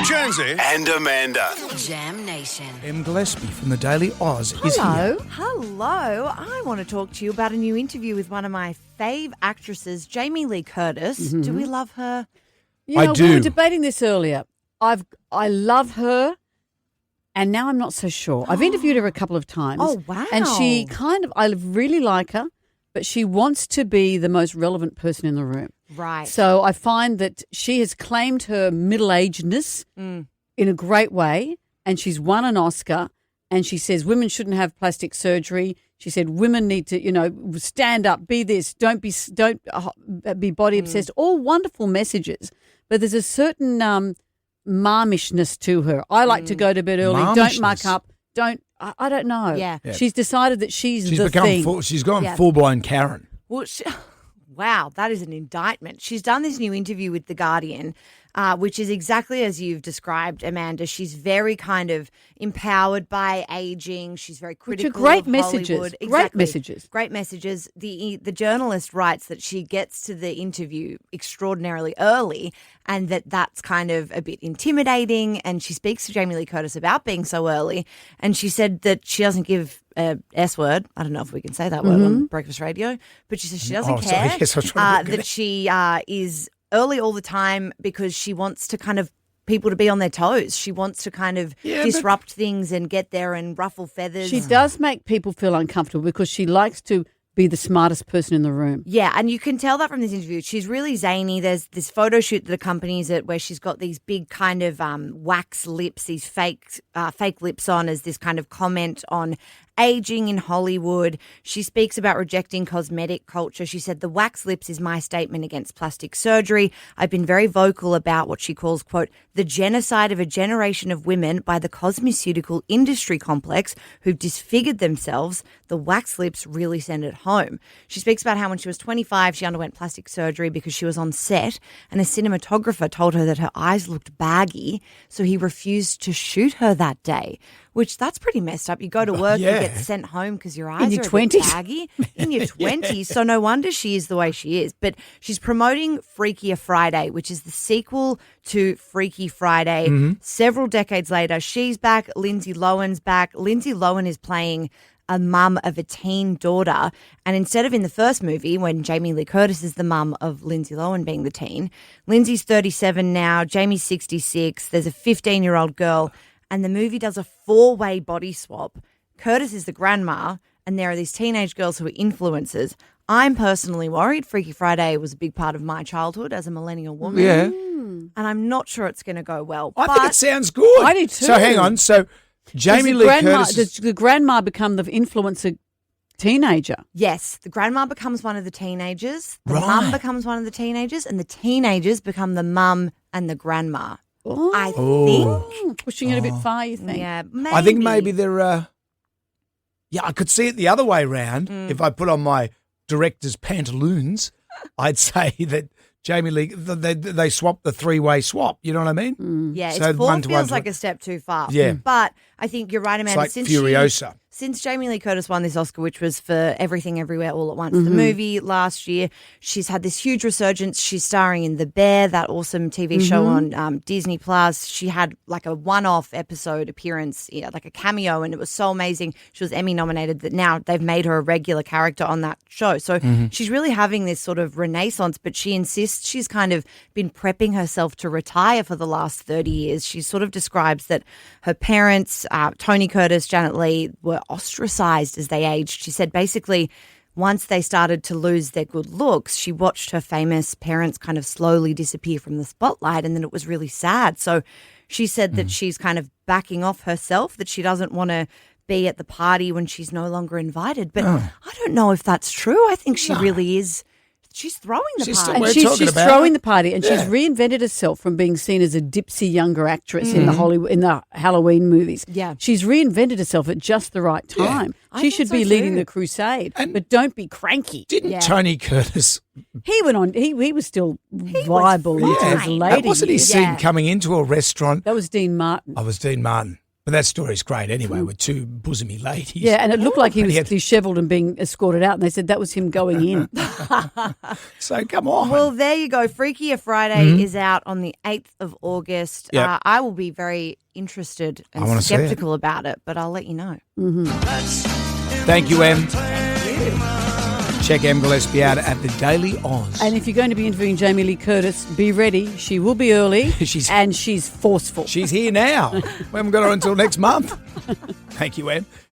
Jonesy and Amanda. Jam Nation. Gillespie from the Daily Oz is here. Hello. I want to talk to you about a new interview with one of my fave actresses, Jamie Lee Curtis. Do we love her? I do. We were debating this earlier. I love her, and now I'm not so sure. I've interviewed her a couple of times. Oh, wow. And she I really like her, but she wants to be the most relevant person in the room. Right. So I find that she has claimed her middle-agedness in a great way, and she's won an Oscar, and she says women shouldn't have plastic surgery. She said women need to, stand up, be this, don't be body obsessed. All wonderful messages, but there's a certain marmishness to her. I like to go to bed early. Don't muck up. I don't know. Yeah. She's decided that she's the become thing. she's gone full-blown Karen. Well, wow, that is an indictment. She's done this new interview with The Guardian, which is exactly as you've described, Amanda. She's very kind of empowered by aging. She's very critical Which are great of messages. Hollywood. Great messages. Great messages. The journalist writes that she gets to the interview extraordinarily early and that's kind of a bit intimidating. And she speaks to Jamie Lee Curtis about being so early. And she said that she doesn't give S word. I don't know if we can say that word on breakfast radio, but she says she doesn't care Yes, I was trying to that she is early all the time because she wants to kind of people to be on their toes. She wants to kind of disrupt things and get there and ruffle feathers. She does make people feel uncomfortable because she likes to be the smartest person in the room. Yeah, and you can tell that from this interview. She's really zany. There's this photo shoot that accompanies it where she's got these big kind of wax lips, these fake lips on as this kind of comment on aging in Hollywood. She speaks about rejecting cosmetic culture. She said, the wax lips is my statement against plastic surgery. I've been very vocal about what she calls, quote, the genocide of a generation of women by the cosmeceutical industry complex who've disfigured themselves. The wax lips really send it home. She speaks about how when she was 25, she underwent plastic surgery because she was on set and a cinematographer told her that her eyes looked baggy, so he refused to shoot her that day. Which that's pretty messed up. You go to work, you get sent home because your eyes are a bit baggy. In your 20s. So no wonder she is the way she is. But she's promoting Freakier Friday, which is the sequel to Freaky Friday. Several decades later, she's back. Lindsay Lohan's back. Lindsay Lohan is playing a mum of a teen daughter. And instead of in the first movie, when Jamie Lee Curtis is the mum of Lindsay Lohan being the teen, Lindsay's 37 now, Jamie's 66, there's a 15-year-old girl, and the movie does a 4-way body swap. Curtis is the grandma, and there are these teenage girls who are influencers. I'm personally worried. Freaky Friday was a big part of my childhood as a millennial woman. Yeah. And I'm not sure it's going to go well. I think it sounds good. I do too. So hang on. So Jamie Lee Curtis. Does the grandma become the influencer teenager? Yes, the grandma becomes one of the teenagers. The Right. mum becomes one of the teenagers, and the teenagers become the mum and the grandma. Oh. I think. Pushing it a bit far, you think? Yeah, maybe. I think maybe they're. I could see it the other way round. If I put on my director's pantaloons, I'd say that Jamie Lee they swapped the 3-way swap. You know what I mean? Yeah, So it's four 1 to 1 feels to like 1. a step too far. Yeah. But I think you're right, It's Amanda. like Furiosa. Since Jamie Lee Curtis won this Oscar, which was for Everything Everywhere All at Once, the movie last year, she's had this huge resurgence. She's starring in The Bear, that awesome TV show on Disney Plus. She had like a one-off episode appearance, like a cameo, and it was so amazing. She was Emmy nominated that now they've made her a regular character on that show. So she's really having this sort of renaissance, but she insists she's kind of been prepping herself to retire for the last 30 years. She sort of describes that her parents, Tony Curtis, Janet Leigh, were ostracized as they aged. She said basically once they started to lose their good looks, she watched her famous parents kind of slowly disappear from the spotlight, and then it was really sad. So she said that she's kind of backing off herself, that she doesn't want to be at the party when she's no longer invited. But I don't know if that's true. I think she really is. She's throwing the party. We're She's talking about throwing it. the party, and she's reinvented herself from being seen as a dipsy younger actress in the Halloween movies. Yeah. She's reinvented herself at just the right time. I She think should so be leading too. the crusade, And- but don't be cranky. Didn't Tony Curtis? He went on. He was still viable into his fine. later That wasn't he years. seen Yeah. coming into a restaurant? That was Dean Martin. I was Dean Martin. But that story's great anyway, with two bosomy ladies. Yeah, and it looked like he was had- dishevelled and being escorted out, and they said that was him going in. So come on. Well, there you go. Freakier Friday is out on the 8th of August. Yep. I will be very interested I and wanna see it. skeptical about it, but I'll let you know. Thank you, Em. Check Em Gillespie out at the Daily Oz. And if you're going to be interviewing Jamie Lee Curtis, be ready. She will be early, and she's forceful. She's here now. We haven't got her until next month. Thank you, Em.